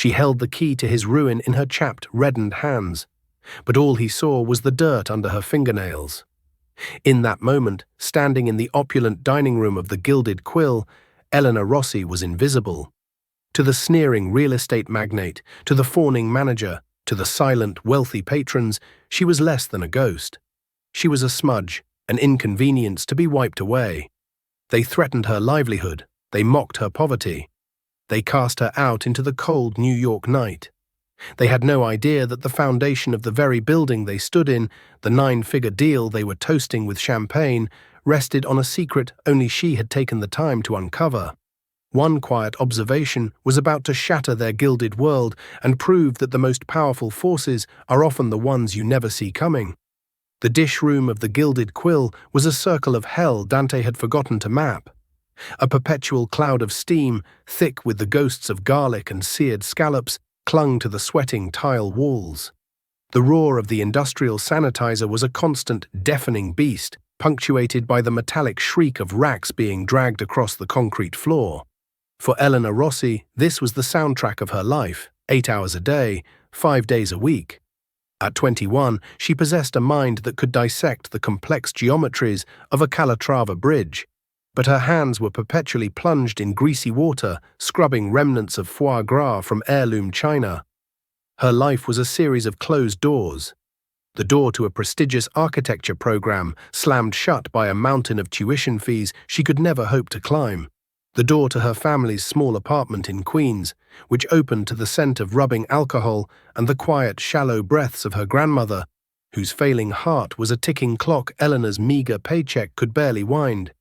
She held the key to his ruin in her chapped, reddened hands, but all he saw was the dirt under her fingernails. In that moment, standing in the opulent dining room of the Gilded Quill, Elena Rossi was invisible. To the sneering real estate magnate, to the fawning manager, to the silent, wealthy patrons, she was less than a ghost. She was a smudge, an inconvenience to be wiped away. They threatened her livelihood. They mocked her poverty. They cast her out into the cold New York night. They had no idea that the foundation of the very building they stood in, the 9-figure deal they were toasting with champagne, rested on a secret only she had taken the time to uncover. One quiet observation was about to shatter their gilded world and prove that the most powerful forces are often the ones you never see coming. The dish room of the Gilded Quill was a circle of hell Dante had forgotten to map. A perpetual cloud of steam, thick with the ghosts of garlic and seared scallops, clung to the sweating tile walls. The roar of the industrial sanitizer was a constant, deafening beast, punctuated by the metallic shriek of racks being dragged across the concrete floor. For Elena Rossi, this was the soundtrack of her life, 8 hours a day, 5 days a week. At 21, she possessed a mind that could dissect the complex geometries of a Calatrava bridge, but her hands were perpetually plunged in greasy water, scrubbing remnants of foie gras from heirloom china. Her life was a series of closed doors. The door to a prestigious architecture program, slammed shut by a mountain of tuition fees she could never hope to climb. The door to her family's small apartment in Queens, which opened to the scent of rubbing alcohol and the quiet, shallow breaths of her grandmother, whose failing heart was a ticking clock Eleanor's meager paycheck could barely wind.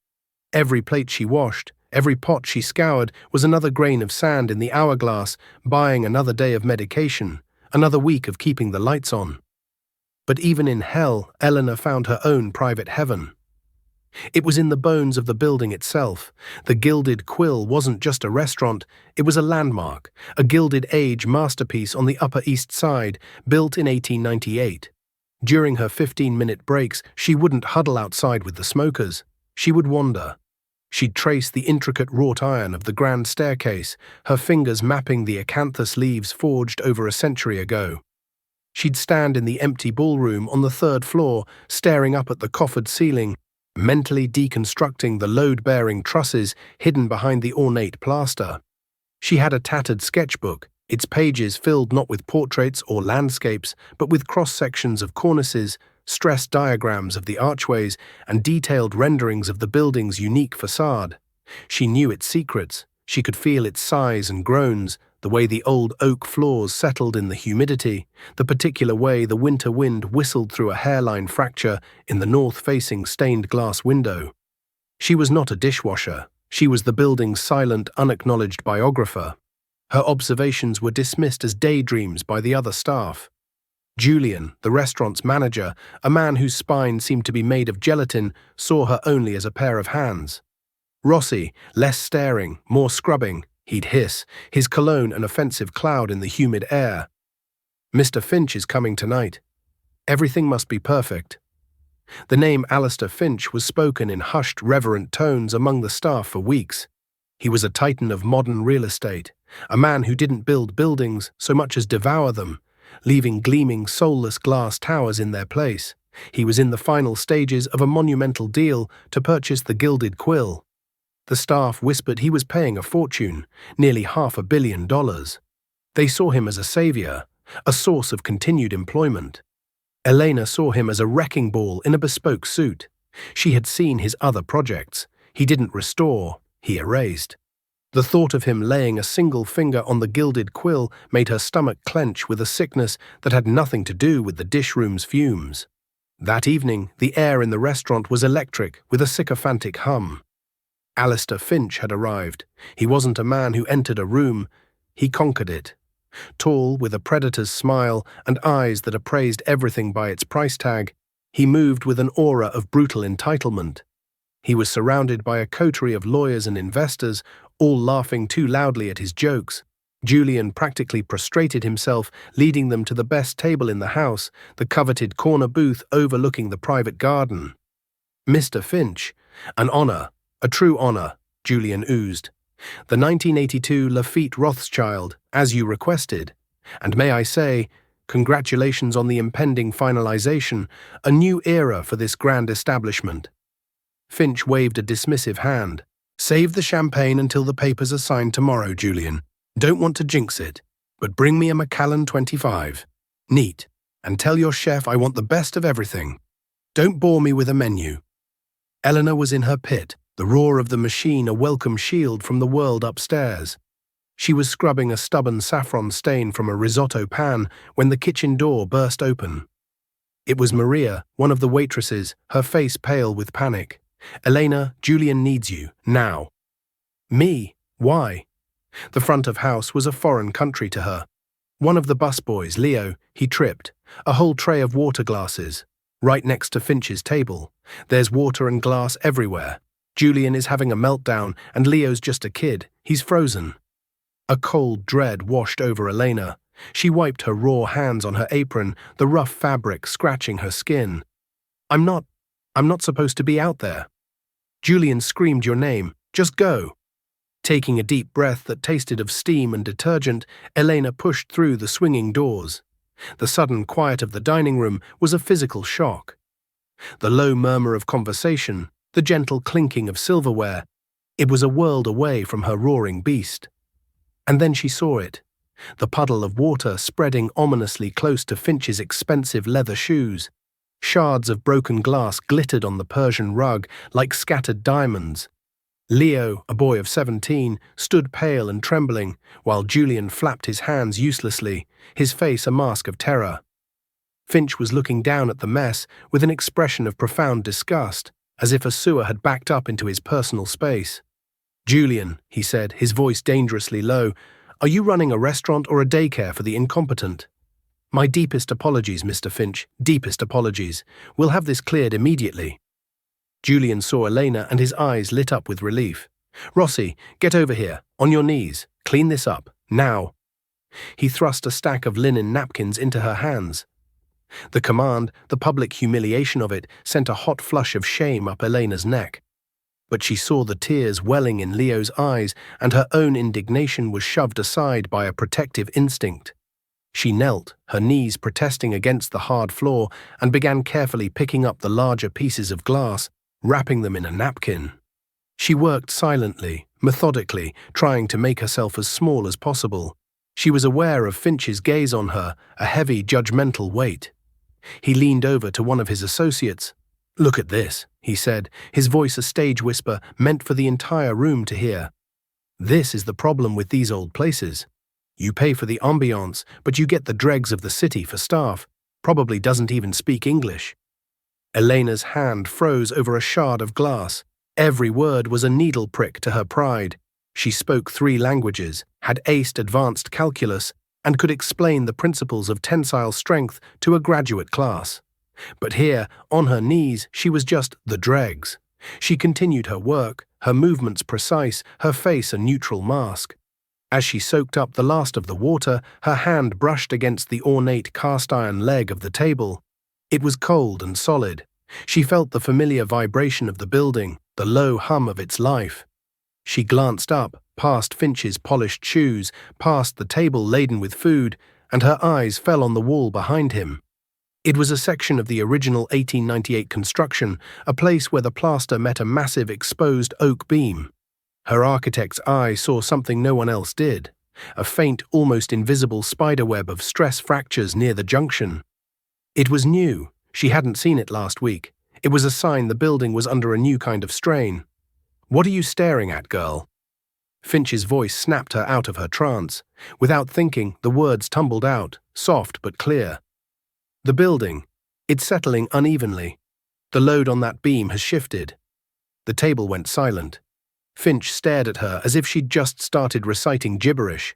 Every plate she washed, every pot she scoured was another grain of sand in the hourglass, buying another day of medication, another week of keeping the lights on. But even in hell, Eleanor found her own private heaven. It was in the bones of the building itself. The Gilded Quill wasn't just a restaurant, it was a landmark, a Gilded Age masterpiece on the Upper East Side, built in 1898. During her 15-minute breaks, she wouldn't huddle outside with the smokers. She would wander. She'd trace the intricate wrought iron of the grand staircase, her fingers mapping the acanthus leaves forged over a century ago. She'd stand in the empty ballroom on the 3rd floor, staring up at the coffered ceiling, mentally deconstructing the load-bearing trusses hidden behind the ornate plaster. She had a tattered sketchbook, its pages filled not with portraits or landscapes, but with cross-sections of cornices, stressed diagrams of the archways, and detailed renderings of the building's unique facade. She knew its secrets. She could feel its sighs and groans, the way the old oak floors settled in the humidity, the particular way the winter wind whistled through a hairline fracture in the north-facing stained glass window. She was not a dishwasher. She was the building's silent, unacknowledged biographer. Her observations were dismissed as daydreams by the other staff. Julian, the restaurant's manager, a man whose spine seemed to be made of gelatin, saw her only as a pair of hands. Rossi, less staring, more scrubbing, he'd hiss, his cologne an offensive cloud in the humid air. "Mr. Finch is coming tonight. Everything must be perfect." The name Alistair Finch was spoken in hushed, reverent tones among the staff for weeks. He was a titan of modern real estate, a man who didn't build buildings so much as devour them, leaving gleaming, soulless glass towers in their place. He was in the final stages of a monumental deal to purchase the Gilded Quill. The staff whispered he was paying a fortune, nearly $500 million. They saw him as a savior, a source of continued employment. Elena saw him as a wrecking ball in a bespoke suit. She had seen his other projects. He didn't restore, he erased. The thought of him laying a single finger on the Gilded Quill made her stomach clench with a sickness that had nothing to do with the dish room's fumes. That evening, the air in the restaurant was electric, with a sycophantic hum. Alistair Finch had arrived. He wasn't a man who entered a room. He conquered it. Tall, with a predator's smile and eyes that appraised everything by its price tag, he moved with an aura of brutal entitlement. He was surrounded by a coterie of lawyers and investors, all laughing too loudly at his jokes. Julian practically prostrated himself, leading them to the best table in the house, the coveted corner booth overlooking the private garden. "Mr. Finch, an honor, a true honor," Julian oozed. The 1982 Lafitte Rothschild, as you requested. And may I say, congratulations on the impending finalization, a new era for this grand establishment. Finch waved a dismissive hand. Save the champagne until the papers are signed tomorrow, Julian. Don't want to jinx it, but bring me a Macallan 25. Neat. And tell your chef I want the best of everything. Don't bore me with a menu. Eleanor was in her pit, the roar of the machine a welcome shield from the world upstairs. She was scrubbing a stubborn saffron stain from a risotto pan when the kitchen door burst open. It was Maria, one of the waitresses, her face pale with panic. Elena, Julian needs you, now. Me? Why? The front of house was a foreign country to her. One of the busboys, Leo, he tripped. A whole tray of water glasses. Right next to Finch's table. There's water and glass everywhere. Julian is having a meltdown, and Leo's just a kid. He's frozen. A cold dread washed over Elena. She wiped her raw hands on her apron, the rough fabric scratching her skin. I'm not supposed to be out there. Julian screamed your name. Just go. Taking a deep breath that tasted of steam and detergent, Elena pushed through the swinging doors. The sudden quiet of the dining room was a physical shock. The low murmur of conversation, the gentle clinking of silverware, it was a world away from her roaring beast. And then she saw it, the puddle of water spreading ominously close to Finch's expensive leather shoes. Shards of broken glass glittered on the Persian rug like scattered diamonds. Leo, a boy of 17, stood pale and trembling, while Julian flapped his hands uselessly, his face a mask of terror. Finch was looking down at the mess with an expression of profound disgust, as if a sewer had backed up into his personal space. Julian, he said, his voice dangerously low, are you running a restaurant or a daycare for the incompetent? My deepest apologies, Mr. Finch, deepest apologies. We'll have this cleared immediately. Julian saw Elena and his eyes lit up with relief. Rossi, get over here, on your knees. Clean this up, now. He thrust a stack of linen napkins into her hands. The command, the public humiliation of it, sent a hot flush of shame up Elena's neck. But she saw the tears welling in Leo's eyes, and her own indignation was shoved aside by a protective instinct. She knelt, her knees protesting against the hard floor, and began carefully picking up the larger pieces of glass, wrapping them in a napkin. She worked silently, methodically, trying to make herself as small as possible. She was aware of Finch's gaze on her, a heavy, judgmental weight. He leaned over to one of his associates. Look at this, he said, his voice a stage whisper meant for the entire room to hear. This is the problem with these old places. You pay for the ambiance, but you get the dregs of the city for staff. Probably doesn't even speak English. Elena's hand froze over a shard of glass. Every word was a needle prick to her pride. She spoke 3 languages, had aced advanced calculus, and could explain the principles of tensile strength to a graduate class. But here, on her knees, she was just the dregs. She continued her work, her movements precise, her face a neutral mask. As she soaked up the last of the water, her hand brushed against the ornate cast-iron leg of the table. It was cold and solid. She felt the familiar vibration of the building, the low hum of its life. She glanced up, past Finch's polished shoes, past the table laden with food, and her eyes fell on the wall behind him. It was a section of the original 1898 construction, a place where the plaster met a massive exposed oak beam. Her architect's eye saw something no one else did, a faint, almost invisible spiderweb of stress fractures near the junction. It was new. She hadn't seen it last week. It was a sign the building was under a new kind of strain. What are you staring at, girl? Finch's voice snapped her out of her trance. Without thinking, the words tumbled out, soft but clear. The building. It's settling unevenly. The load on that beam has shifted. The table went silent. Finch stared at her as if she'd just started reciting gibberish.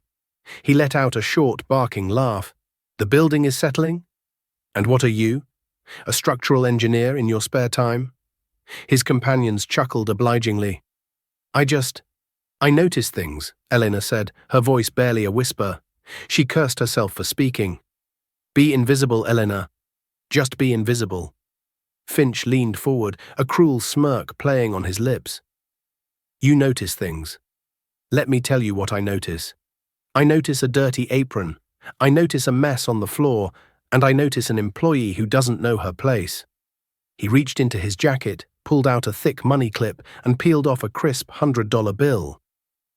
He let out a short, barking laugh. The building is settling? And what are you? A structural engineer in your spare time? His companions chuckled obligingly. I notice things, Elena said, her voice barely a whisper. She cursed herself for speaking. Be invisible, Elena. Just be invisible. Finch leaned forward, a cruel smirk playing on his lips. You notice things. Let me tell you what I notice. I notice a dirty apron. I notice a mess on the floor, and I notice an employee who doesn't know her place." He reached into his jacket, pulled out a thick money clip, and peeled off a crisp $100 bill.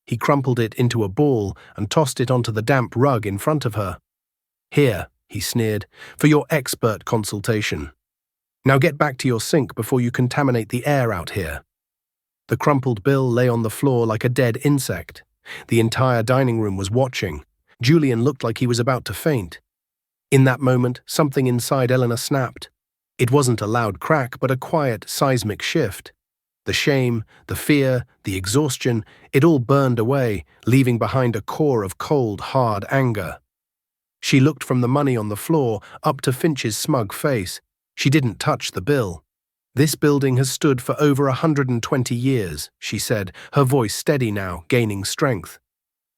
He crumpled it into a ball and tossed it onto the damp rug in front of her. "Here," he sneered, "for your expert consultation. Now get back to your sink before you contaminate the air out here." The crumpled bill lay on the floor like a dead insect. The entire dining room was watching. Julian looked like he was about to faint. In that moment, something inside Eleanor snapped. It wasn't a loud crack, but a quiet, seismic shift. The shame, the fear, the exhaustion, it all burned away, leaving behind a core of cold, hard anger. She looked from the money on the floor up to Finch's smug face. She didn't touch the bill. "This building has stood for over 120 years, she said, her voice steady now, gaining strength.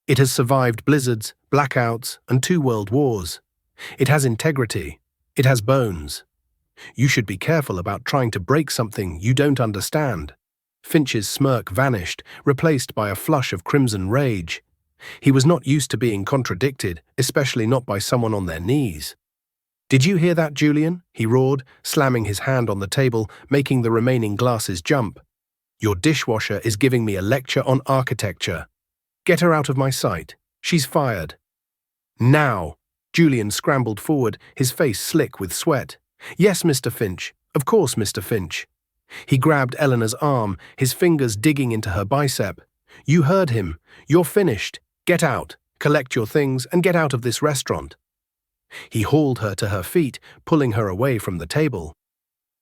"It has survived blizzards, blackouts, and 2 world wars. It has integrity. It has bones. You should be careful about trying to break something you don't understand." Finch's smirk vanished, replaced by a flush of crimson rage. He was not used to being contradicted, especially not by someone on their knees. "Did you hear that, Julian?" he roared, slamming his hand on the table, making the remaining glasses jump. "Your dishwasher is giving me a lecture on architecture. Get her out of my sight. She's fired." "Now!" Julian scrambled forward, his face slick with sweat. "Yes, Mr. Finch. Of course, Mr. Finch." He grabbed Eleanor's arm, his fingers digging into her bicep. "You heard him. You're finished. Get out, collect your things, and get out of this restaurant." He hauled her to her feet, pulling her away from the table.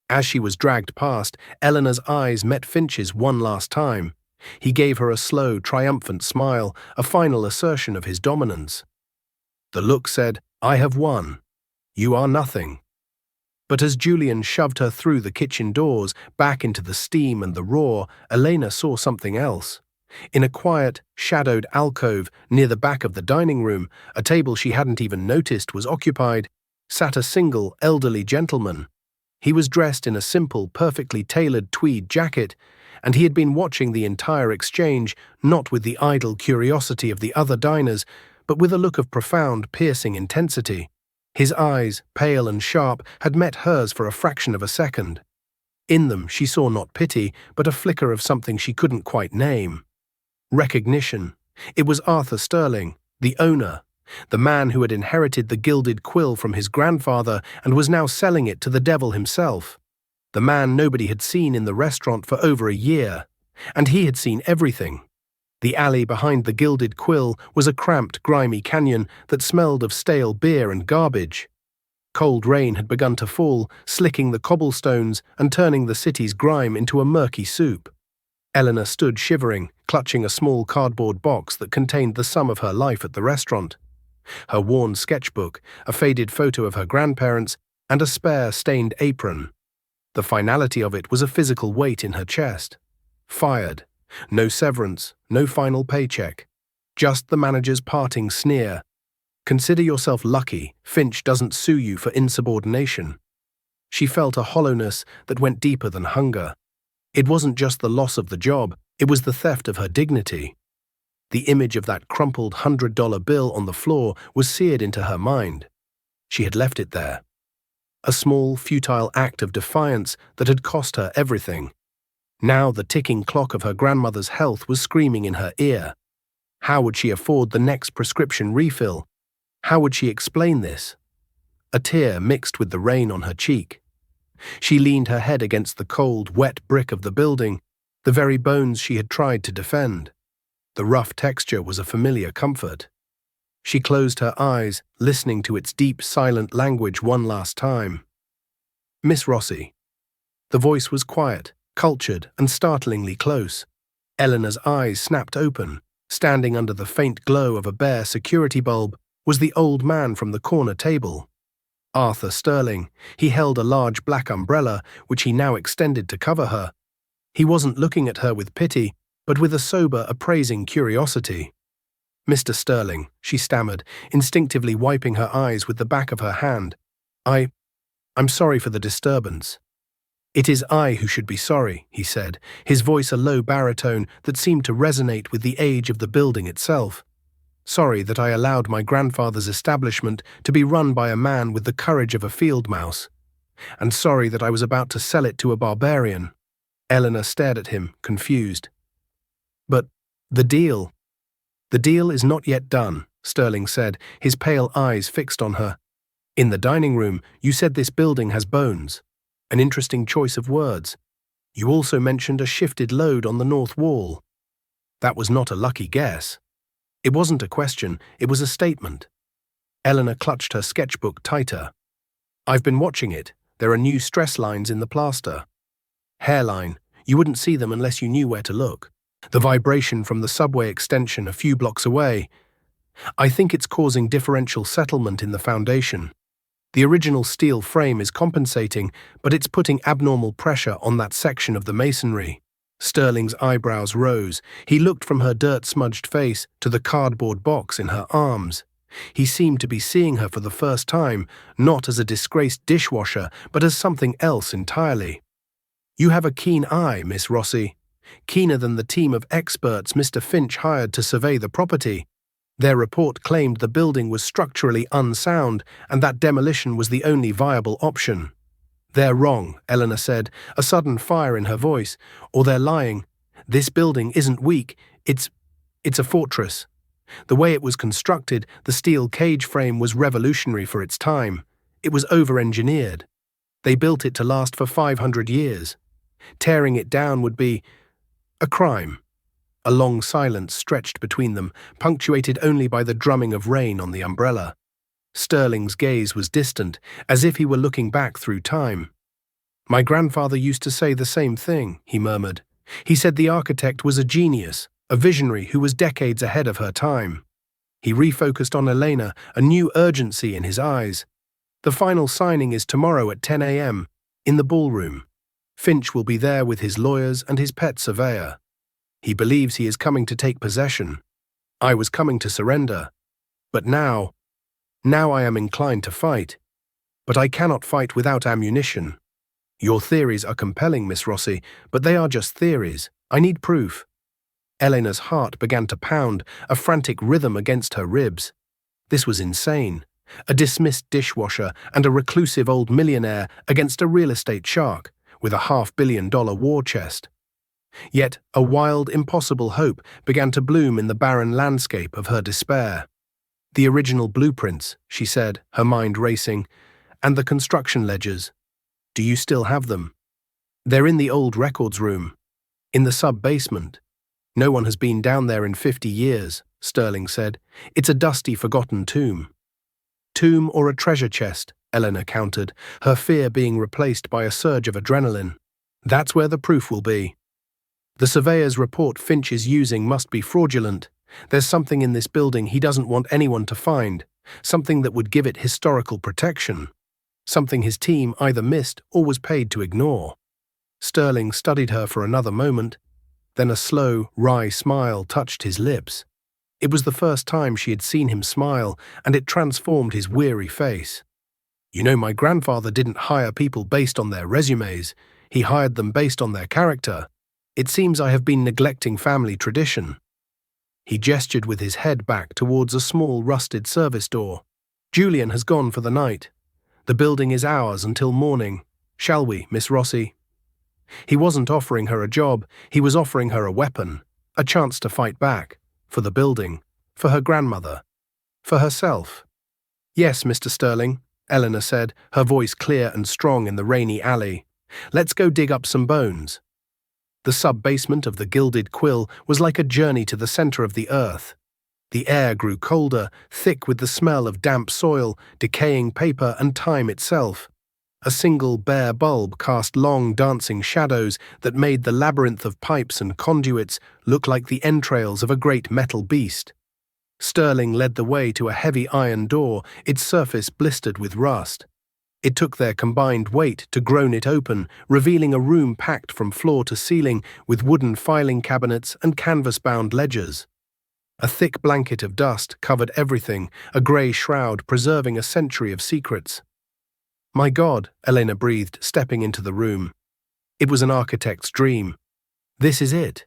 As she was dragged past, Eleanor's eyes met Finch's one last time. He gave her a slow, triumphant smile, a final assertion of his dominance. The look said, "I have won. You are nothing." But as Julian shoved her through the kitchen doors, back into the steam and the roar, Elena saw something else. In a quiet, shadowed alcove near the back of the dining room, a table she hadn't even noticed was occupied, sat a single, elderly gentleman. He was dressed in a simple, perfectly tailored tweed jacket, and he had been watching the entire exchange, not with the idle curiosity of the other diners, but with a look of profound, piercing intensity. His eyes, pale and sharp, had met hers for a fraction of a second. In them she saw not pity, but a flicker of something she couldn't quite name. Recognition. It was Arthur Sterling, the owner, the man who had inherited the gilded quill from his grandfather and was now selling it to the devil himself. The man nobody had seen in the restaurant for over a year, and he had seen everything. The alley behind the gilded quill was a cramped, grimy canyon that smelled of stale beer and garbage. Cold rain had begun to fall, slicking the cobblestones and turning the city's grime into a murky soup. Eleanor stood shivering, clutching a small cardboard box that contained the sum of her life at the restaurant. Her worn sketchbook, a faded photo of her grandparents, and a spare, stained apron. The finality of it was a physical weight in her chest. Fired. No severance, no final paycheck. Just the manager's parting sneer. "Consider yourself lucky, Finch doesn't sue you for insubordination." She felt a hollowness that went deeper than hunger. It wasn't just the loss of the job, it was the theft of her dignity. The image of that crumpled $100 bill on the floor was seared into her mind. She had left it there. A small, futile act of defiance that had cost her everything. Now the ticking clock of her grandmother's health was screaming in her ear. How would she afford the next prescription refill? How would she explain this? A tear mixed with the rain on her cheek. She leaned her head against the cold, wet brick of the building, the very bones she had tried to defend. The rough texture was a familiar comfort. She closed her eyes, listening to its deep, silent language one last time. "Miss Rossi." The voice was quiet, cultured, and startlingly close. Eleanor's eyes snapped open. Standing under the faint glow of a bare security bulb was the old man from the corner table. Arthur Sterling. He held a large black umbrella, which he now extended to cover her. He wasn't looking at her with pity, but with a sober, appraising curiosity. "Mr. Sterling," she stammered, instinctively wiping her eyes with the back of her hand. I'm sorry for the disturbance." "It is I who should be sorry," he said, his voice a low baritone that seemed to resonate with the age of the building itself. "Sorry that I allowed my grandfather's establishment to be run by a man with the courage of a field mouse. And sorry that I was about to sell it to a barbarian." Eleanor stared at him, confused. "But the deal—" "The deal is not yet done," Sterling said, his pale eyes fixed on her. "In the dining room, you said this building has bones. An interesting choice of words. You also mentioned a shifted load on the north wall. That was not a lucky guess. It wasn't a question, it was a statement." Eleanor clutched her sketchbook tighter. "I've been watching it. There are new stress lines in the plaster. Hairline. You wouldn't see them unless you knew where to look. The vibration from the subway extension a few blocks away. I think it's causing differential settlement in the foundation. The original steel frame is compensating, but it's putting abnormal pressure on that section of the masonry." Sterling's eyebrows rose. He looked from her dirt-smudged face to the cardboard box in her arms. He seemed to be seeing her for the first time, not as a disgraced dishwasher, but as something else entirely. "You have a keen eye, Miss Rossi. Keener than the team of experts Mr. Finch hired to survey the property. Their report claimed the building was structurally unsound and that demolition was the only viable option." "They're wrong," Eleanor said, a sudden fire in her voice. "Or they're lying. This building isn't weak. It's a fortress. The way it was constructed, the steel cage frame was revolutionary for its time. It was over-engineered. They built it to last for 500 years. Tearing it down would be a crime." A long silence stretched between them, punctuated only by the drumming of rain on the umbrella. Sterling's gaze was distant, as if he were looking back through time. "My grandfather used to say the same thing," he murmured. "He said the architect was a genius, a visionary who was decades ahead of her time." He refocused on Elena, a new urgency in his eyes. "The final signing is tomorrow at 10 a.m., in the ballroom. Finch will be there with his lawyers and his pet surveyor. He believes he is coming to take possession. I was coming to surrender. But now I am inclined to fight. But I cannot fight without ammunition. Your theories are compelling, Miss Rossi, but they are just theories. I need proof." Eleanor's heart began to pound, a frantic rhythm against her ribs. This was insane. A dismissed dishwasher and a reclusive old millionaire against a real estate shark with a $500 million war chest. Yet a wild, impossible hope began to bloom in the barren landscape of her despair. "The original blueprints," she said, her mind racing, "and the construction ledgers. Do you still have them?" "They're in the old records room, in the sub-basement. No one has been down there in 50 years, Sterling said. "It's a dusty, forgotten tomb." "Tomb or a treasure chest," Eleanor countered, her fear being replaced by a surge of adrenaline. "That's where the proof will be. The surveyor's report Finch is using must be fraudulent. There's something in this building he doesn't want anyone to find, something that would give it historical protection, something his team either missed or was paid to ignore." Sterling studied her for another moment, then a slow, wry smile touched his lips. It was the first time she had seen him smile, and it transformed his weary face. "You know, my grandfather didn't hire people based on their resumes. He hired them based on their character. It seems I have been neglecting family tradition." He gestured with his head back towards a small rusted service door. "Julian has gone for the night. The building is ours until morning. Shall we, Miss Rossi?" He wasn't offering her a job, he was offering her a weapon, a chance to fight back, for the building, for her grandmother, for herself. "Yes, Mr. Sterling," Eleanor said, her voice clear and strong in the rainy alley. "Let's go dig up some bones." The sub-basement of the Gilded Quill was like a journey to the center of the earth. The air grew colder, thick with the smell of damp soil, decaying paper and time itself. A single bare bulb cast long dancing shadows that made the labyrinth of pipes and conduits look like the entrails of a great metal beast. Sterling led the way to a heavy iron door, its surface blistered with rust. It took their combined weight to groan it open, revealing a room packed from floor to ceiling with wooden filing cabinets and canvas-bound ledgers. A thick blanket of dust covered everything, a grey shroud preserving a century of secrets. "My God," Elena breathed, stepping into the room. It was an architect's dream. This is it.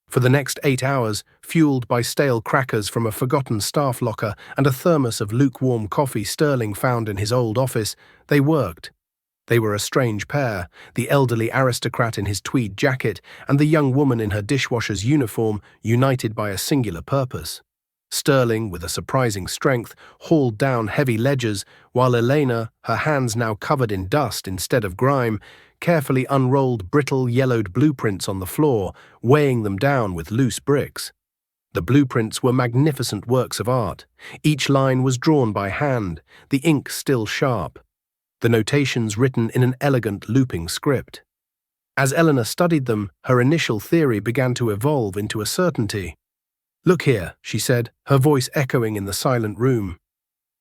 For the next 8 hours, fueled by stale crackers from a forgotten staff locker and a thermos of lukewarm coffee Sterling found in his old office, they worked. They were a strange pair, the elderly aristocrat in his tweed jacket and the young woman in her dishwasher's uniform, united by a singular purpose. Sterling, with a surprising strength, hauled down heavy ledgers, while Elena, her hands now covered in dust instead of grime, carefully unrolled brittle, yellowed blueprints on the floor, weighing them down with loose bricks. The blueprints were magnificent works of art. Each line was drawn by hand, the ink still sharp, the notations written in an elegant looping script. As Eleanor studied them, her initial theory began to evolve into a certainty. "Look here," she said, her voice echoing in the silent room.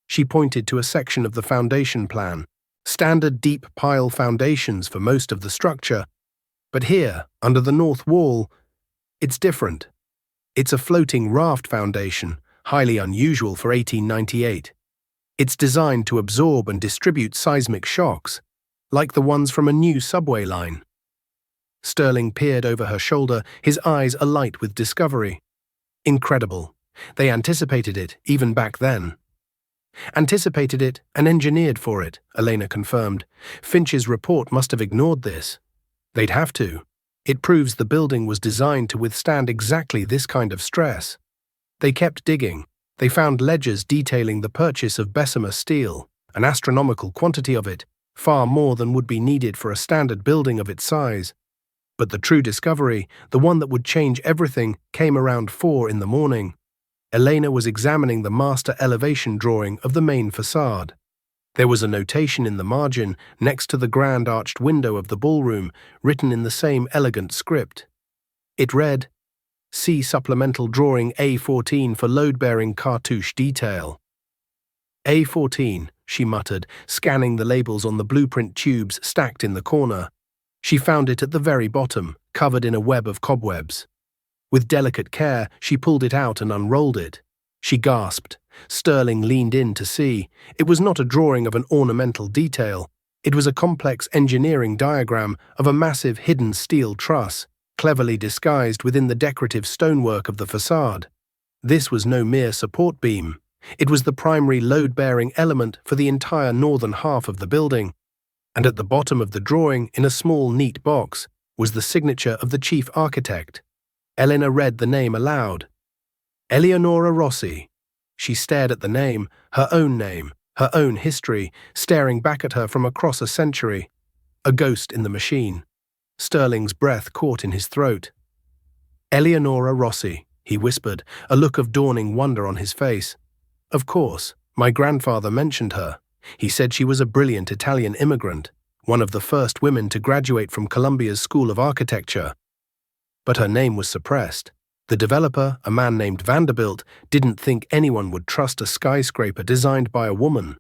She pointed to a section of the foundation plan. Standard deep pile foundations for most of the structure. But here, under the north wall, it's different. It's a floating raft foundation, highly unusual for 1898. It's designed to absorb and distribute seismic shocks, like the ones from a new subway line. Sterling peered over her shoulder, his eyes alight with discovery. Incredible. They anticipated it, even back then. Anticipated it and engineered for it, Elena confirmed. Finch's report must have ignored this. They'd have to. It proves the building was designed to withstand exactly this kind of stress. They kept digging. They found ledgers detailing the purchase of Bessemer steel, an astronomical quantity of it, far more than would be needed for a standard building of its size. But the true discovery, the one that would change everything, came around 4 in the morning. Elena was examining the master elevation drawing of the main facade. There was a notation in the margin, next to the grand arched window of the ballroom, written in the same elegant script. It read, "See supplemental drawing A14 for load-bearing cartouche detail." A14, she muttered, scanning the labels on the blueprint tubes stacked in the corner. She found it at the very bottom, covered in a web of cobwebs. With delicate care, she pulled it out and unrolled it. She gasped. Sterling leaned in to see. It was not a drawing of an ornamental detail. It was a complex engineering diagram of a massive hidden steel truss, cleverly disguised within the decorative stonework of the facade. This was no mere support beam. It was the primary load-bearing element for the entire northern half of the building. And at the bottom of the drawing, in a small, neat box, was the signature of the chief architect. Elena read the name aloud. Eleonora Rossi. She stared at the name, her own history, staring back at her from across a century. A ghost in the machine. Sterling's breath caught in his throat. Eleonora Rossi, he whispered, a look of dawning wonder on his face. Of course, my grandfather mentioned her. He said she was a brilliant Italian immigrant, one of the first women to graduate from Columbia's School of Architecture. But her name was suppressed. The developer, a man named Vanderbilt, didn't think anyone would trust a skyscraper designed by a woman.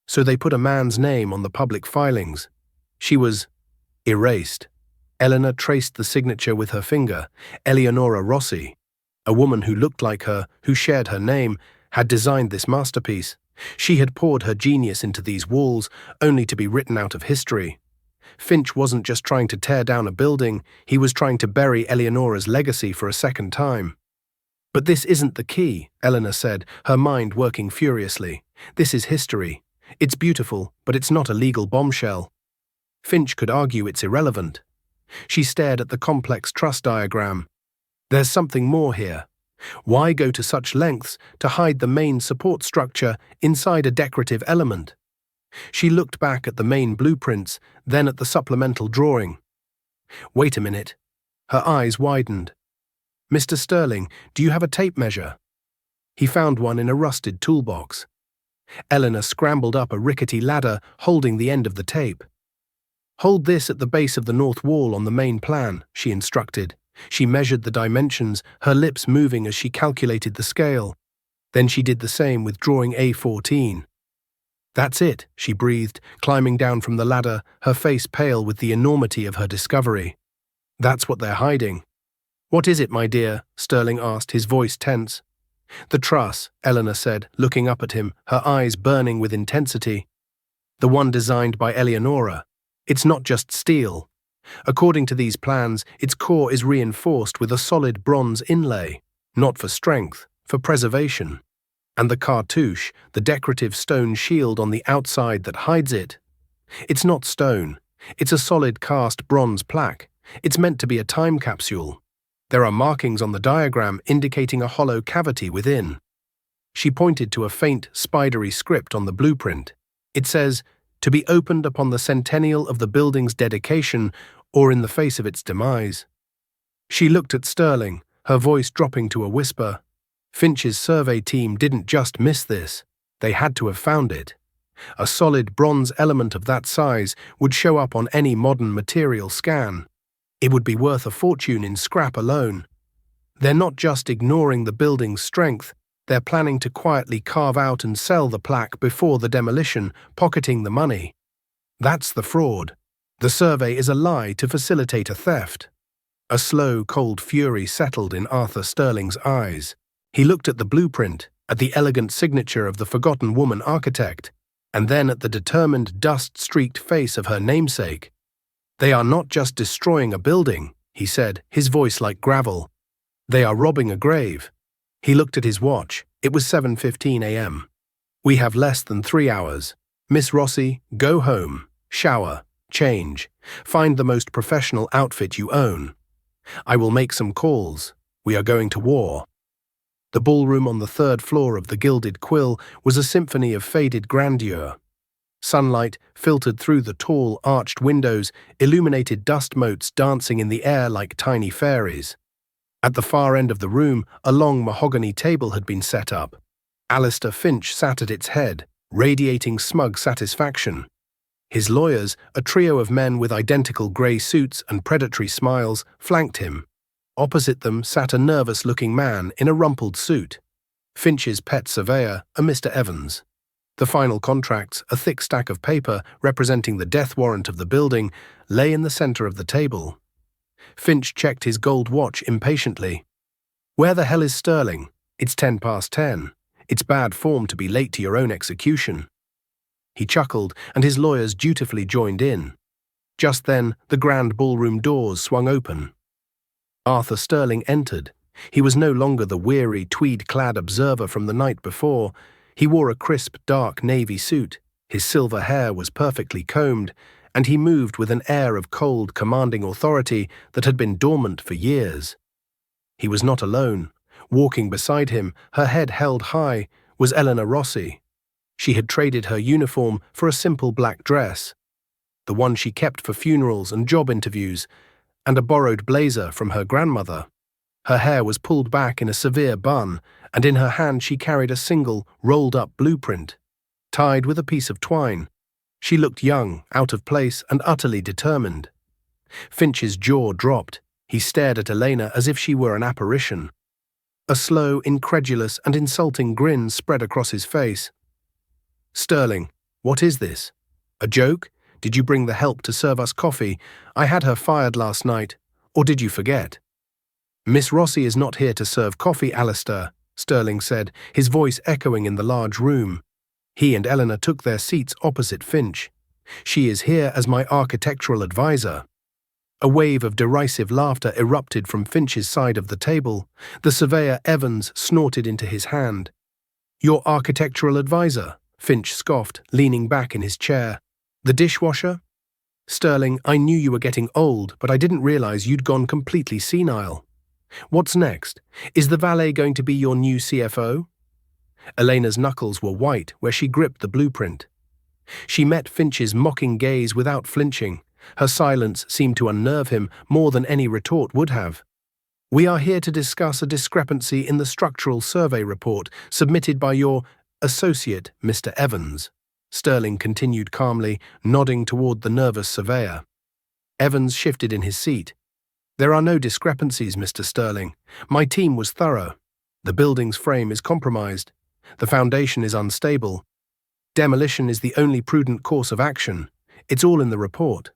So they put a man's name on the public filings. She was erased. Eleanor traced the signature with her finger. Eleonora Rossi, a woman who looked like her, who shared her name, had designed this masterpiece. She had poured her genius into these walls, only to be written out of history. Finch wasn't just trying to tear down a building, he was trying to bury Eleonora's legacy for a second time. But this isn't the key, Eleanor said, her mind working furiously. This is history. It's beautiful, but it's not a legal bombshell. Finch could argue it's irrelevant. She stared at the complex truss diagram. There's something more here. Why go to such lengths to hide the main support structure inside a decorative element? She looked back at the main blueprints, then at the supplemental drawing. Wait a minute. Her eyes widened. Mr. Sterling, do you have a tape measure? He found one in a rusted toolbox. Eleanor scrambled up a rickety ladder, holding the end of the tape. Hold this at the base of the north wall on the main plan, she instructed. She measured the dimensions, her lips moving as she calculated the scale. Then she did the same with drawing A14. That's it, she breathed, climbing down from the ladder, her face pale with the enormity of her discovery. That's what they're hiding. What is it, my dear? Sterling asked, his voice tense. The truss, Eleanor said, looking up at him, her eyes burning with intensity. The one designed by Eleonora. It's not just steel. According to these plans, its core is reinforced with a solid bronze inlay, not for strength, for preservation. And the cartouche, the decorative stone shield on the outside that hides it. It's not stone. It's a solid cast bronze plaque. It's meant to be a time capsule. There are markings on the diagram indicating a hollow cavity within. She pointed to a faint, spidery script on the blueprint. It says, "To be opened upon the centennial of the building's dedication or in the face of its demise." She looked at Sterling, her voice dropping to a whisper. Finch's survey team didn't just miss this. They had to have found it. A solid bronze element of that size would show up on any modern material scan. It would be worth a fortune in scrap alone. They're not just ignoring the building's strength, they're planning to quietly carve out and sell the plaque before the demolition, pocketing the money. That's the fraud. The survey is a lie to facilitate a theft. A slow, cold fury settled in Arthur Sterling's eyes. He looked at the blueprint, at the elegant signature of the forgotten woman architect, and then at the determined, dust-streaked face of her namesake. "They are not just destroying a building," he said, his voice like gravel. "They are robbing a grave." He looked at his watch. It was 7:15 a.m. "We have less than 3 hours. Miss Rossi, go home, shower, change, find the most professional outfit you own. I will make some calls. We are going to war." The ballroom on the 3rd floor of the Gilded Quill was a symphony of faded grandeur. Sunlight, filtered through the tall, arched windows, illuminated dust motes dancing in the air like tiny fairies. At the far end of the room, a long mahogany table had been set up. Alistair Finch sat at its head, radiating smug satisfaction. His lawyers, a trio of men with identical grey suits and predatory smiles, flanked him. Opposite them sat a nervous-looking man in a rumpled suit. Finch's pet surveyor, a Mr. Evans. The final contracts, a thick stack of paper representing the death warrant of the building, lay in the center of the table. Finch checked his gold watch impatiently. "Where the hell is Sterling? It's 10 past 10. It's bad form to be late to your own execution." He chuckled, and his lawyers dutifully joined in. Just then, the grand ballroom doors swung open. Arthur Sterling entered. He was no longer the weary, tweed-clad observer from the night before. He wore a crisp, dark navy suit. His silver hair was perfectly combed, and he moved with an air of cold, commanding authority that had been dormant for years. He was not alone. Walking beside him, her head held high, was Eleanor Rossi. She had traded her uniform for a simple black dress, the one she kept for funerals and job interviews, and a borrowed blazer from her grandmother. Her hair was pulled back in a severe bun, and in her hand she carried a single, rolled-up blueprint, tied with a piece of twine. She looked young, out of place, and utterly determined. Finch's jaw dropped. He stared at Elena as if she were an apparition. A slow, incredulous, and insulting grin spread across his face. "Sterling, what is this? A joke? Did you bring the help to serve us coffee? I had her fired last night. Or did you forget?" "Miss Rossi is not here to serve coffee, Alistair," Sterling said, his voice echoing in the large room. He and Eleanor took their seats opposite Finch. "She is here as my architectural advisor." A wave of derisive laughter erupted from Finch's side of the table. The surveyor Evans snorted into his hand. "Your architectural advisor?" Finch scoffed, leaning back in his chair. "The dishwasher?" "Sterling, I knew you were getting old, but I didn't realize you'd gone completely senile. What's next? Is the valet going to be your new CFO?" Elena's knuckles were white where she gripped the blueprint. She met Finch's mocking gaze without flinching. Her silence seemed to unnerve him more than any retort would have. "We are here to discuss a discrepancy in the structural survey report submitted by your associate, Mr. Evans," Sterling continued calmly, nodding toward the nervous surveyor. Evans shifted in his seat. "There are no discrepancies, Mr. Sterling. My team was thorough. The building's frame is compromised. The foundation is unstable. Demolition is the only prudent course of action. It's all in the report."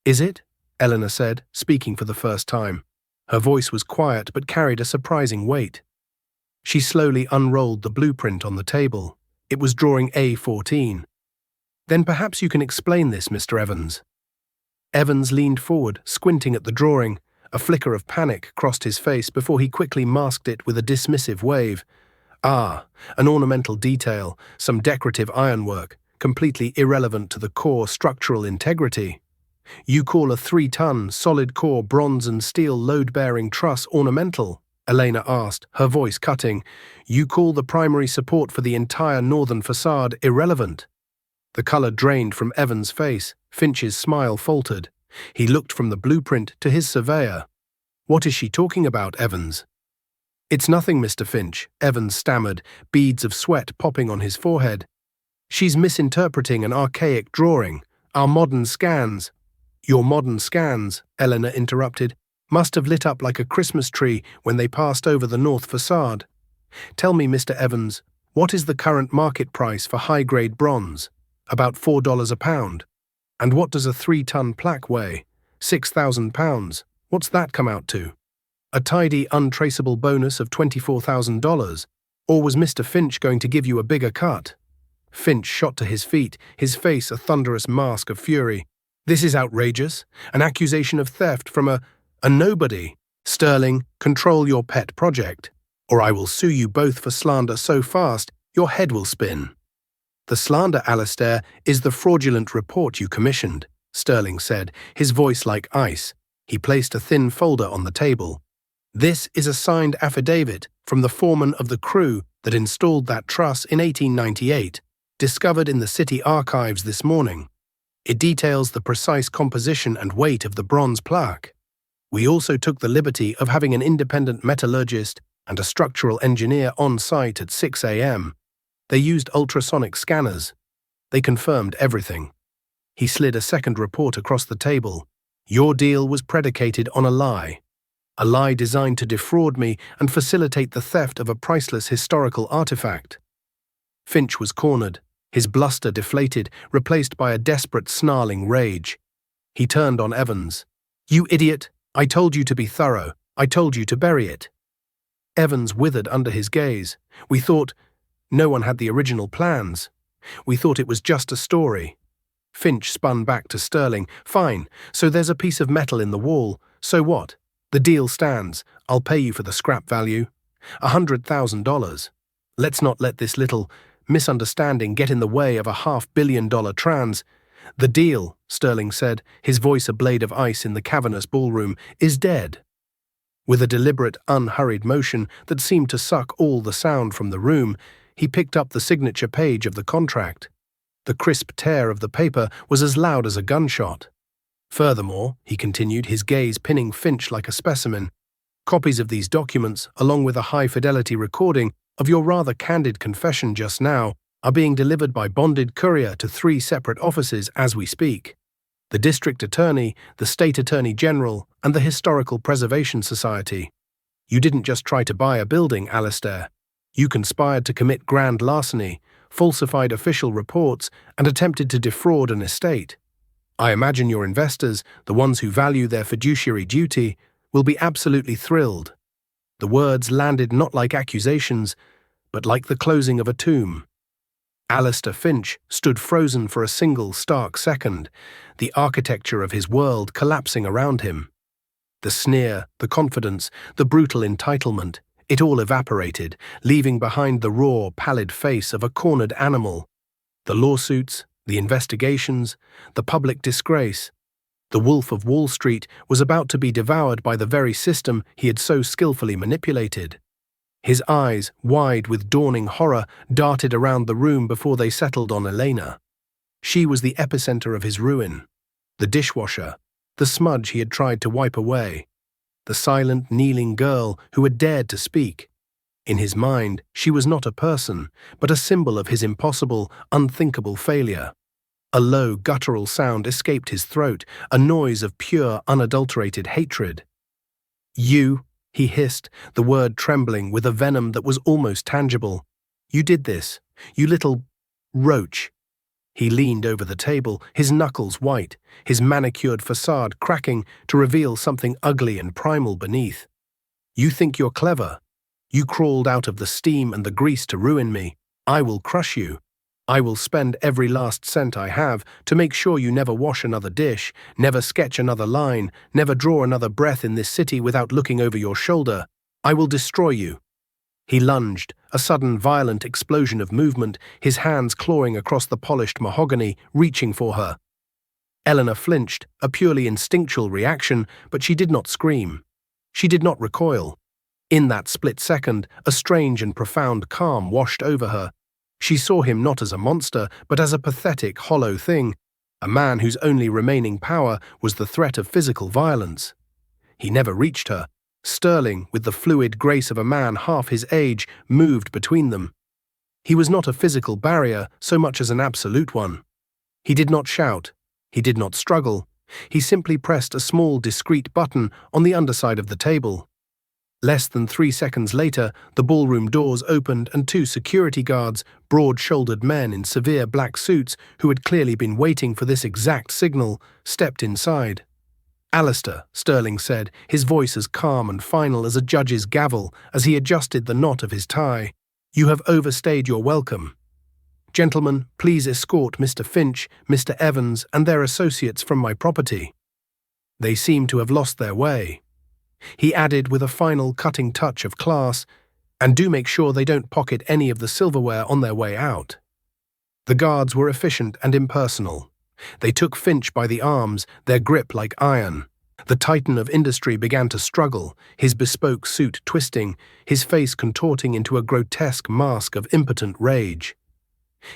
"Is it?" Eleanor said, speaking for the first time. Her voice was quiet but carried a surprising weight. She slowly unrolled the blueprint on the table. It was drawing A14. "Then perhaps you can explain this, Mr. Evans." Evans leaned forward, squinting at the drawing. A flicker of panic crossed his face before he quickly masked it with a dismissive wave. Ah, an ornamental detail, some decorative ironwork, completely irrelevant to the core structural integrity. You call a 3-ton, solid-core bronze and steel load-bearing truss ornamental? Elena asked, her voice cutting. You call the primary support for the entire northern facade irrelevant? The color drained from Evans' face. Finch's smile faltered. He looked from the blueprint to his surveyor. What is she talking about, Evans? It's nothing, Mr. Finch, Evans stammered, beads of sweat popping on his forehead. She's misinterpreting an archaic drawing. Our modern scans. Your modern scans, Elena interrupted, must have lit up like a Christmas tree when they passed over the north facade. Tell me, Mr. Evans, what is the current market price for high-grade bronze? About $4 a pound. And what does a 3-ton plaque weigh? 6,000 pounds. What's that come out to? A tidy, untraceable bonus of $24,000. Or was Mr. Finch going to give you a bigger cut? Finch shot to his feet, his face a thunderous mask of fury. This is outrageous. An accusation of theft from a nobody. Sterling, control your pet project, or I will sue you both for slander so fast your head will spin. The slander, Alistair, is the fraudulent report you commissioned, Sterling said, his voice like ice. He placed a thin folder on the table. This is a signed affidavit from the foreman of the crew that installed that truss in 1898, discovered in the city archives this morning. It details the precise composition and weight of the bronze plaque. We also took the liberty of having an independent metallurgist and a structural engineer on site at 6 a.m. They used ultrasonic scanners. They confirmed everything. He slid a second report across the table. Your deal was predicated on a lie designed to defraud me and facilitate the theft of a priceless historical artifact. Finch was cornered, his bluster deflated, replaced by a desperate snarling rage. He turned on Evans. You idiot! I told you to be thorough. I told you to bury it. Evans withered under his gaze. We thought no one had the original plans. We thought it was just a story. Finch spun back to Sterling. Fine, so there's a piece of metal in the wall. So what? The deal stands. I'll pay you for the scrap value. $100,000. Let's not let this little misunderstanding get in the way of a $500 million trans. The deal, Sterling said, his voice a blade of ice in the cavernous ballroom, is dead. With a deliberate, unhurried motion that seemed to suck all the sound from the room, he picked up the signature page of the contract. The crisp tear of the paper was as loud as a gunshot. Furthermore, he continued, his gaze pinning Finch like a specimen, copies of these documents, along with a high-fidelity recording of your rather candid confession just now, are being delivered by bonded courier to 3 separate offices as we speak. The District Attorney, the State Attorney General, and the Historical Preservation Society. You didn't just try to buy a building, Alistair. You conspired to commit grand larceny, falsified official reports, and attempted to defraud an estate. I imagine your investors, the ones who value their fiduciary duty, will be absolutely thrilled. The words landed not like accusations, but like the closing of a tomb. Alistair Finch stood frozen for a single stark second, the architecture of his world collapsing around him. The sneer, the confidence, the brutal entitlement, it all evaporated, leaving behind the raw, pallid face of a cornered animal. The lawsuits, the investigations, the public disgrace. The Wolf of Wall Street was about to be devoured by the very system he had so skillfully manipulated. His eyes, wide with dawning horror, darted around the room before they settled on Elena. She was the epicenter of his ruin. The dishwasher, the smudge he had tried to wipe away. The silent, kneeling girl who had dared to speak. In his mind, she was not a person, but a symbol of his impossible, unthinkable failure. A low, guttural sound escaped his throat, a noise of pure, unadulterated hatred. You, he hissed, the word trembling with a venom that was almost tangible. You did this, you little roach. He leaned over the table, his knuckles white, his manicured facade cracking to reveal something ugly and primal beneath. You think you're clever. You crawled out of the steam and the grease to ruin me. I will crush you. I will spend every last cent I have to make sure you never wash another dish, never sketch another line, never draw another breath in this city without looking over your shoulder. I will destroy you." He lunged, a sudden violent explosion of movement, his hands clawing across the polished mahogany, reaching for her. Eleanor flinched, a purely instinctual reaction, but she did not scream. She did not recoil. In that split second, a strange and profound calm washed over her. She saw him not as a monster, but as a pathetic, hollow thing, a man whose only remaining power was the threat of physical violence. He never reached her. Sterling, with the fluid grace of a man half his age, moved between them. He was not a physical barrier so much as an absolute one. He did not shout. He did not struggle. He simply pressed a small, discreet button on the underside of the table. Less than 3 seconds later, the ballroom doors opened and 2 security guards, broad-shouldered men in severe black suits who had clearly been waiting for this exact signal, stepped inside. "Alistair," Sterling said, his voice as calm and final as a judge's gavel as he adjusted the knot of his tie, "you have overstayed your welcome. Gentlemen, please escort Mr. Finch, Mr. Evans, and their associates from my property. They seem to have lost their way." He added with a final cutting touch of class, "And do make sure they don't pocket any of the silverware on their way out." The guards were efficient and impersonal. They took Finch by the arms, their grip like iron. The titan of industry began to struggle, his bespoke suit twisting, his face contorting into a grotesque mask of impotent rage.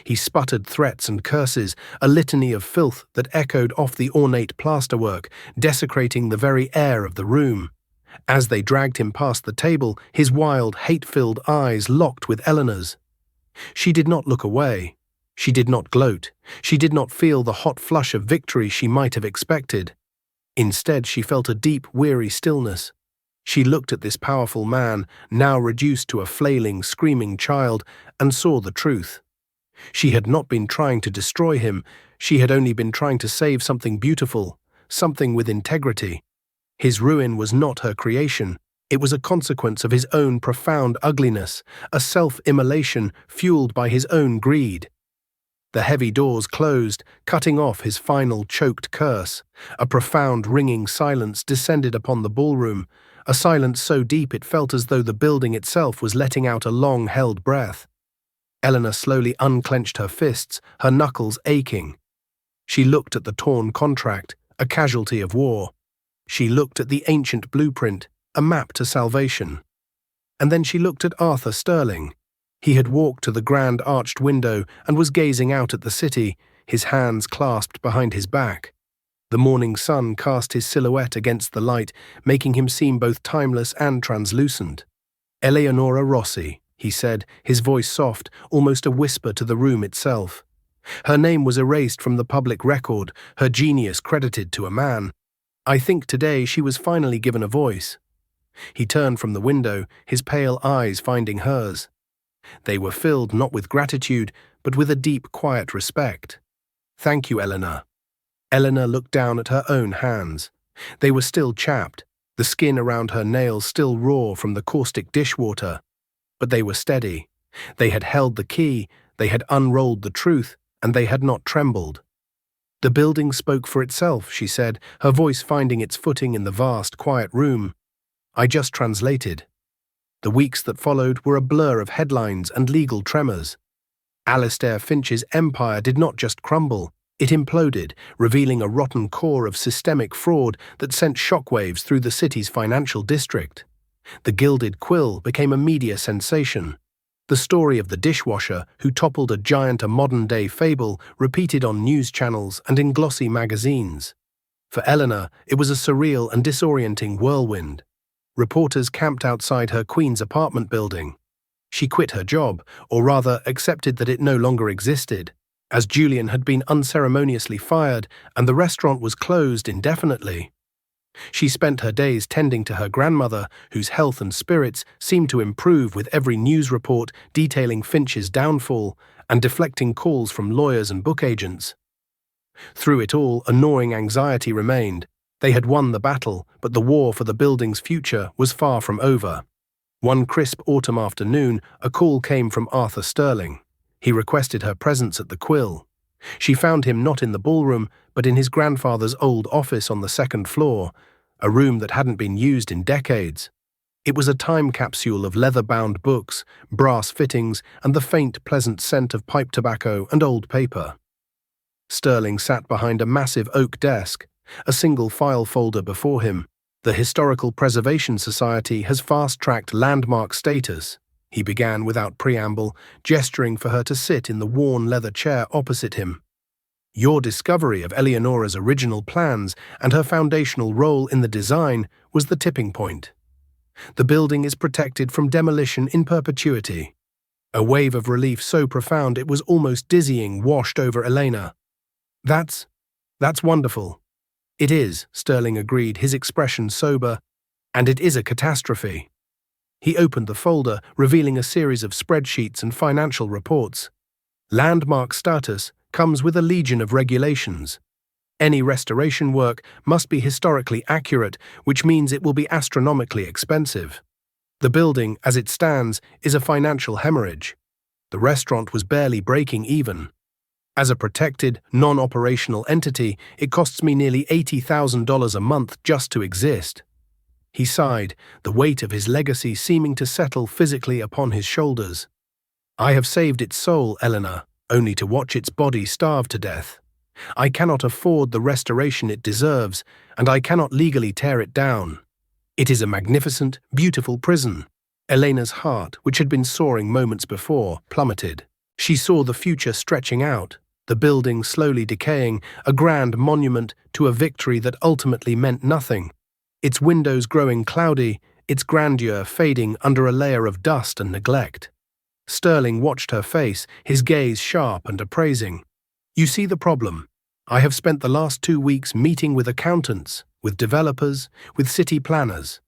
He sputtered threats and curses, a litany of filth that echoed off the ornate plasterwork, desecrating the very air of the room. As they dragged him past the table, his wild, hate-filled eyes locked with Eleanor's. She did not look away. She did not gloat. She did not feel the hot flush of victory she might have expected. Instead, she felt a deep, weary stillness. She looked at this powerful man, now reduced to a flailing, screaming child, and saw the truth. She had not been trying to destroy him. She had only been trying to save something beautiful, something with integrity. His ruin was not her creation. It was a consequence of his own profound ugliness, a self-immolation fueled by his own greed. The heavy doors closed, cutting off his final choked curse. A profound ringing silence descended upon the ballroom, a silence so deep it felt as though the building itself was letting out a long-held breath. Eleanor slowly unclenched her fists, her knuckles aching. She looked at the torn contract, a casualty of war. She looked at the ancient blueprint, a map to salvation. And then she looked at Arthur Sterling. He had walked to the grand arched window and was gazing out at the city, his hands clasped behind his back. The morning sun cast his silhouette against the light, making him seem both timeless and translucent. "Eleonora Rossi," he said, his voice soft, almost a whisper to the room itself. Her name was erased from the public record, her genius credited to a man. I think today she was finally given a voice. He turned from the window, his pale eyes finding hers. They were filled not with gratitude, but with a deep, quiet respect. "Thank you, Eleanor." Eleanor looked down at her own hands. They were still chapped, the skin around her nails still raw from the caustic dishwater. But they were steady. They had held the key, they had unrolled the truth, and they had not trembled. "The building spoke for itself," she said, her voice finding its footing in the vast, quiet room. "I just translated." The weeks that followed were a blur of headlines and legal tremors. Alistair Finch's empire did not just crumble, it imploded, revealing a rotten core of systemic fraud that sent shockwaves through the city's financial district. The Gilded Quill became a media sensation. The story of the dishwasher who toppled a giant, a modern-day fable, repeated on news channels and in glossy magazines. For Eleanor, it was a surreal and disorienting whirlwind. Reporters camped outside her Queen's apartment building. She quit her job, or rather accepted that it no longer existed, as Julian had been unceremoniously fired and the restaurant was closed indefinitely. She spent her days tending to her grandmother, whose health and spirits seemed to improve with every news report detailing Finch's downfall and deflecting calls from lawyers and book agents. Through it all, a gnawing anxiety remained. They had won the battle, but the war for the building's future was far from over. One crisp autumn afternoon, a call came from Arthur Sterling. He requested her presence at the Quill. She found him not in the ballroom, but in his grandfather's old office on the second floor, a room that hadn't been used in decades. It was a time capsule of leather-bound books, brass fittings, and the faint, pleasant scent of pipe tobacco and old paper. Sterling sat behind a massive oak desk, a single file folder before him. The Historical Preservation Society has fast-tracked landmark status, he began without preamble, gesturing for her to sit in the worn leather chair opposite him. Your discovery of Eleonora's original plans and her foundational role in the design was the tipping point. The building is protected from demolition in perpetuity. A wave of relief so profound it was almost dizzying washed over Elena. That's wonderful. It is, Sterling agreed, his expression sober, and it is a catastrophe. He opened the folder, revealing a series of spreadsheets and financial reports. Landmark status comes with a legion of regulations. Any restoration work must be historically accurate, which means it will be astronomically expensive. The building, as it stands, is a financial hemorrhage. The restaurant was barely breaking even. As a protected, non-operational entity, it costs me nearly $80,000 a month just to exist. He sighed, the weight of his legacy seeming to settle physically upon his shoulders. I have saved its soul, Eleanor, only to watch its body starve to death. I cannot afford the restoration it deserves, and I cannot legally tear it down. It is a magnificent, beautiful prison. Elena's heart, which had been soaring moments before, plummeted. She saw the future stretching out, the building slowly decaying, a grand monument to a victory that ultimately meant nothing. Its windows growing cloudy, its grandeur fading under a layer of dust and neglect. Sterling watched her face, his gaze sharp and appraising. You see the problem. I have spent the last 2 weeks meeting with accountants, with developers, with city planners.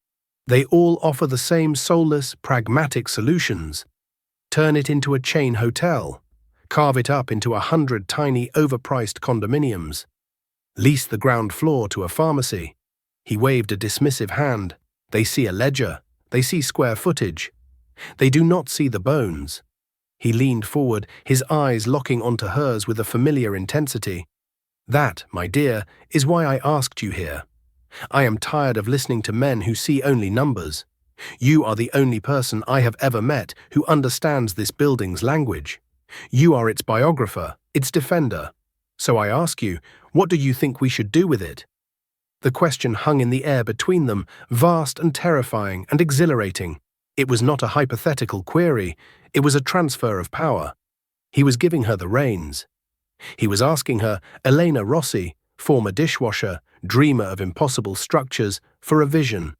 They all offer the same soulless, pragmatic solutions. Turn it into a chain hotel. Carve it up into 100 tiny, overpriced condominiums. Lease the ground floor to a pharmacy. He waved a dismissive hand. They see a ledger. They see square footage. They do not see the bones. He leaned forward, his eyes locking onto hers with a familiar intensity. That, my dear, is why I asked you here. I am tired of listening to men who see only numbers. You are the only person I have ever met who understands this building's language. You are its biographer, its defender. So I ask you, what do you think we should do with it? The question hung in the air between them, vast and terrifying and exhilarating. It was not a hypothetical query, it was a transfer of power. He was giving her the reins. He was asking her, Elena Rossi, former dishwasher, dreamer of impossible structures, for a vision.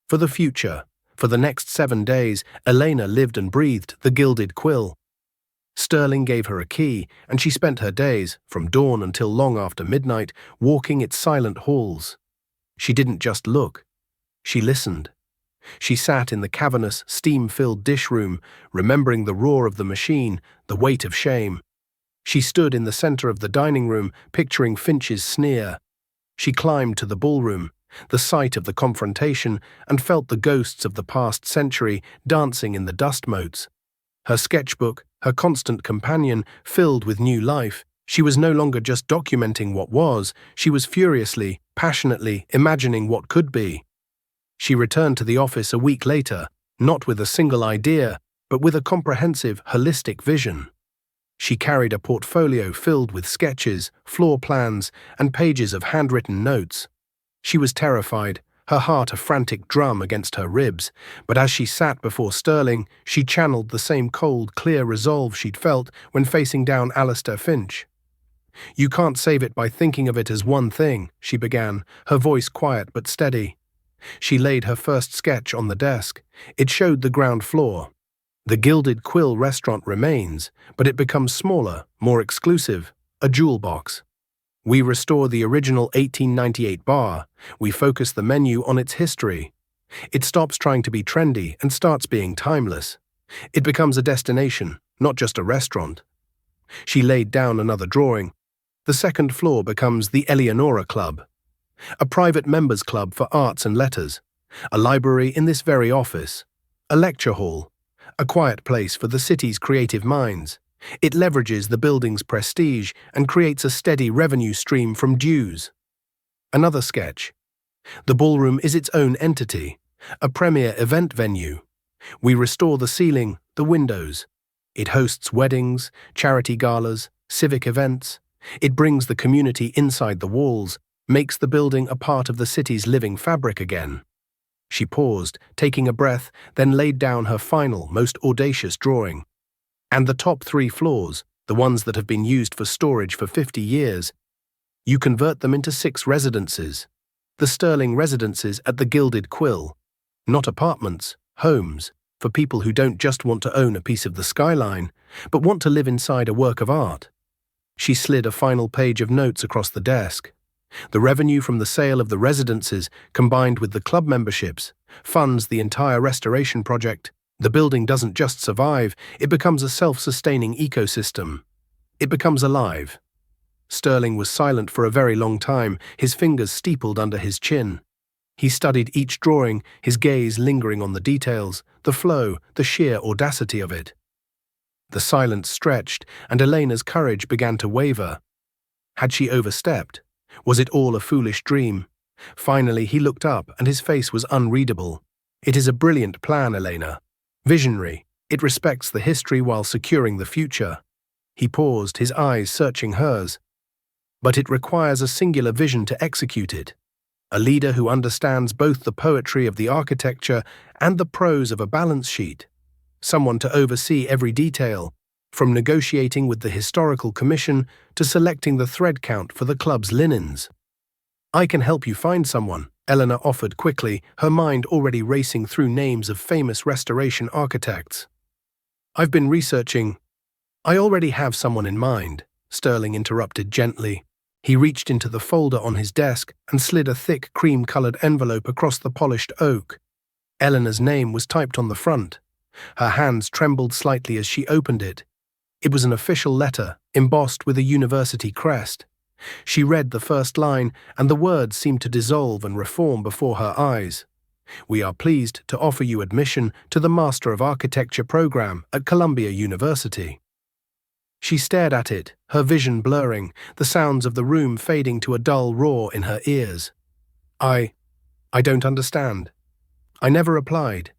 For the future, for the next 7 days, Elena lived and breathed the Gilded Quill. Sterling gave her a key, and she spent her days, from dawn until long after midnight, walking its silent halls. She didn't just look. She listened. She sat in the cavernous, steam-filled dish room, remembering the roar of the machine, the weight of shame. She stood in the center of the dining room, picturing Finch's sneer. She climbed to the ballroom, the site of the confrontation, and felt the ghosts of the past century dancing in the dust motes. Her sketchbook, her constant companion, filled with new life. She was no longer just documenting what was, she was furiously, passionately imagining what could be. She returned to the office a week later, not with a single idea, but with a comprehensive, holistic vision. She carried a portfolio filled with sketches, floor plans, and pages of handwritten notes. She was terrified, her heart a frantic drum against her ribs, but as she sat before Sterling, she channeled the same cold, clear resolve she'd felt when facing down Alistair Finch. You can't save it by thinking of it as one thing, she began, her voice quiet but steady. She laid her first sketch on the desk. It showed the ground floor. The Gilded Quill restaurant remains, but it becomes smaller, more exclusive, a jewel box. We restore the original 1898 bar. We focus the menu on its history. It stops trying to be trendy and starts being timeless. It becomes a destination, not just a restaurant. She laid down another drawing. The second floor becomes the Eleonora Club, a private members club for arts and letters, a library in this very office, a lecture hall, a quiet place for the city's creative minds. It leverages the building's prestige and creates a steady revenue stream from dues. Another sketch. The ballroom is its own entity, a premier event venue. We restore the ceiling, the windows. It hosts weddings, charity galas, civic events. It brings the community inside the walls, makes the building a part of the city's living fabric again. She paused, taking a breath, then laid down her final, most audacious drawing. And the top 3 floors, the ones that have been used for storage for 50 years, you convert them into 6 residences. The Sterling residences at the Gilded Quill. Not apartments, homes, for people who don't just want to own a piece of the skyline, but want to live inside a work of art. She slid a final page of notes across the desk. The revenue from the sale of the residences, combined with the club memberships, funds the entire restoration project. The building doesn't just survive, it becomes a self-sustaining ecosystem. It becomes alive. Sterling was silent for a very long time, his fingers steepled under his chin. He studied each drawing, his gaze lingering on the details, the flow, the sheer audacity of it. The silence stretched, and Elena's courage began to waver. Had she overstepped? Was it all a foolish dream? Finally, he looked up, and his face was unreadable. It is a brilliant plan, Elena. Visionary. It respects the history while securing the future. He paused, his eyes searching hers. But it requires a singular vision to execute it. A leader who understands both the poetry of the architecture and the prose of a balance sheet. Someone to oversee every detail, from negotiating with the historical commission to selecting the thread count for the club's linens. I can help you find someone, Elena offered quickly, her mind already racing through names of famous restoration architects. I've been researching. I already have someone in mind, Sterling interrupted gently. He reached into the folder on his desk and slid a thick cream-colored envelope across the polished oak. Elena's name was typed on the front. Her hands trembled slightly as she opened it. It was an official letter, embossed with a university crest. She read the first line, and the words seemed to dissolve and reform before her eyes. We are pleased to offer you admission to the Master of Architecture program at Columbia University. She stared at it, her vision blurring, the sounds of the room fading to a dull roar in her ears. I don't understand. I never applied.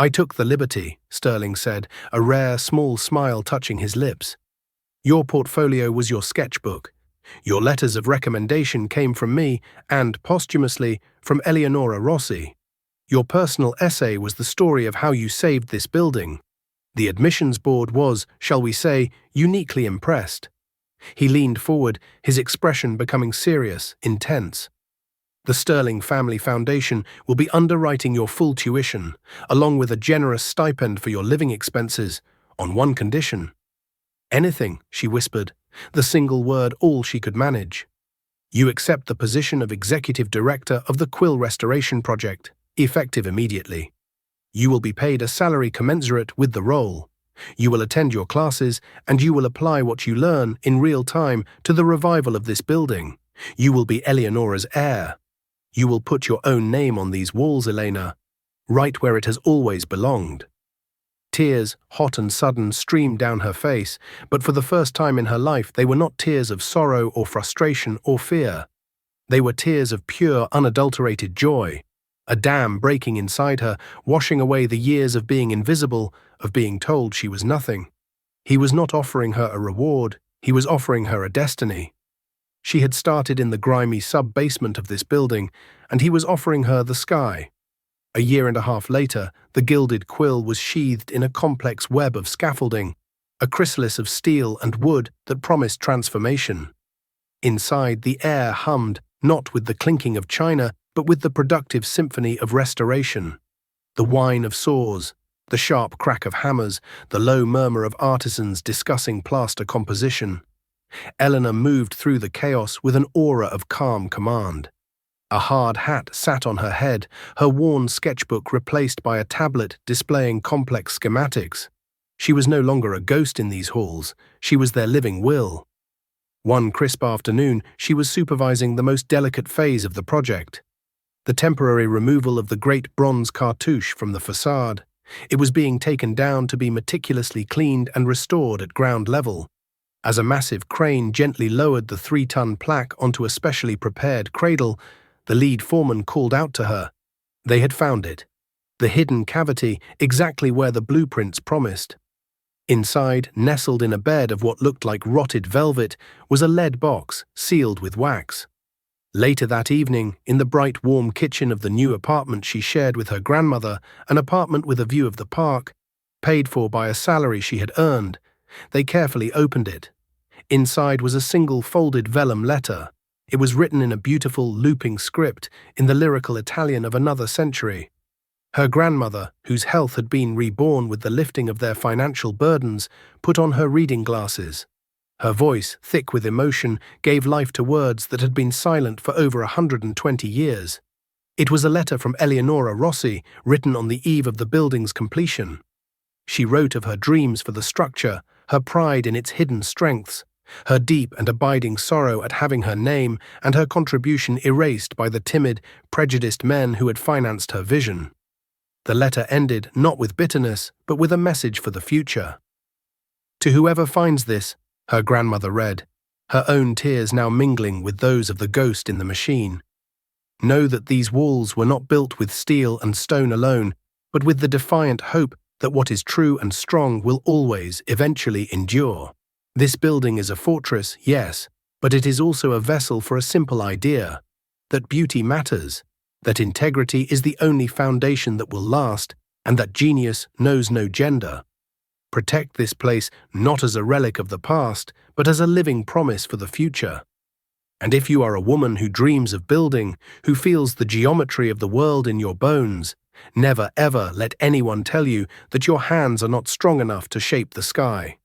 I took the liberty, Sterling said, a rare, small smile touching his lips. Your portfolio was your sketchbook. Your letters of recommendation came from me and, posthumously, from Eleonora Rossi. Your personal essay was the story of how you saved this building. The admissions board was, shall we say, uniquely impressed. He leaned forward, his expression becoming serious, intense. The Sterling Family Foundation will be underwriting your full tuition, along with a generous stipend for your living expenses, on one condition. Anything, she whispered, the single word all she could manage. You accept the position of Executive Director of the Quill Restoration Project, effective immediately. You will be paid a salary commensurate with the role. You will attend your classes, and you will apply what you learn in real time to the revival of this building. You will be Eleonora's heir. You will put your own name on these walls, Elena, right where it has always belonged. Tears, hot and sudden, streamed down her face, but for the first time in her life they were not tears of sorrow or frustration or fear. They were tears of pure, unadulterated joy, a dam breaking inside her, washing away the years of being invisible, of being told she was nothing. He was not offering her a reward, he was offering her a destiny. She had started in the grimy sub-basement of this building, and he was offering her the sky. A year and a half later, the Gilded Quill was sheathed in a complex web of scaffolding, a chrysalis of steel and wood that promised transformation. Inside, the air hummed, not with the clinking of china, but with the productive symphony of restoration. The whine of saws, the sharp crack of hammers, the low murmur of artisans discussing plaster composition. Eleanor moved through the chaos with an aura of calm command. A hard hat sat on her head, her worn sketchbook replaced by a tablet displaying complex schematics. She was no longer a ghost in these halls, she was their living will. One crisp afternoon, she was supervising the most delicate phase of the project. The temporary removal of the great bronze cartouche from the facade. It was being taken down to be meticulously cleaned and restored at ground level. As a massive crane gently lowered the 3-ton plaque onto a specially prepared cradle, the lead foreman called out to her. They had found it. The hidden cavity, exactly where the blueprints promised. Inside, nestled in a bed of what looked like rotted velvet, was a lead box sealed with wax. Later that evening, in the bright, warm kitchen of the new apartment she shared with her grandmother, an apartment with a view of the park, paid for by a salary she had earned, they carefully opened it. Inside was a single folded vellum letter. It was written in a beautiful, looping script in the lyrical Italian of another century. Her grandmother, whose health had been reborn with the lifting of their financial burdens, put on her reading glasses. Her voice, thick with emotion, gave life to words that had been silent for over 120 years. It was a letter from Eleonora Rossi, written on the eve of the building's completion. She wrote of her dreams for the structure, her pride in its hidden strengths, her deep and abiding sorrow at having her name and her contribution erased by the timid, prejudiced men who had financed her vision. The letter ended not with bitterness, but with a message for the future. To whoever finds this, her grandmother read, her own tears now mingling with those of the ghost in the machine. Know that these walls were not built with steel and stone alone, but with the defiant hope that what is true and strong will always, eventually endure. This building is a fortress, yes, but it is also a vessel for a simple idea, that beauty matters, that integrity is the only foundation that will last, and that genius knows no gender. Protect this place not as a relic of the past, but as a living promise for the future. And if you are a woman who dreams of building, who feels the geometry of the world in your bones, never ever let anyone tell you that your hands are not strong enough to shape the sky.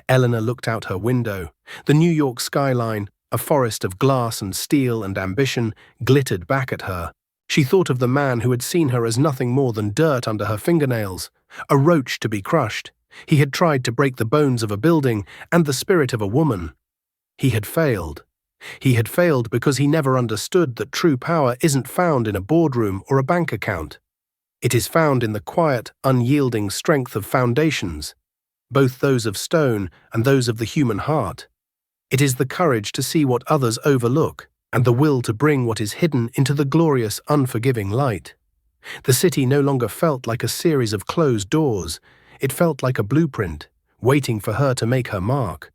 Eleanor looked out her window. The New York skyline, a forest of glass and steel and ambition, glittered back at her. She thought of the man who had seen her as nothing more than dirt under her fingernails, a roach to be crushed. He had tried to break the bones of a building and the spirit of a woman. He had failed. He had failed because he never understood that true power isn't found in a boardroom or a bank account. It is found in the quiet, unyielding strength of foundations, both those of stone and those of the human heart. It is the courage to see what others overlook, and the will to bring what is hidden into the glorious, unforgiving light. The city no longer felt like a series of closed doors. It felt like a blueprint, waiting for her to make her mark.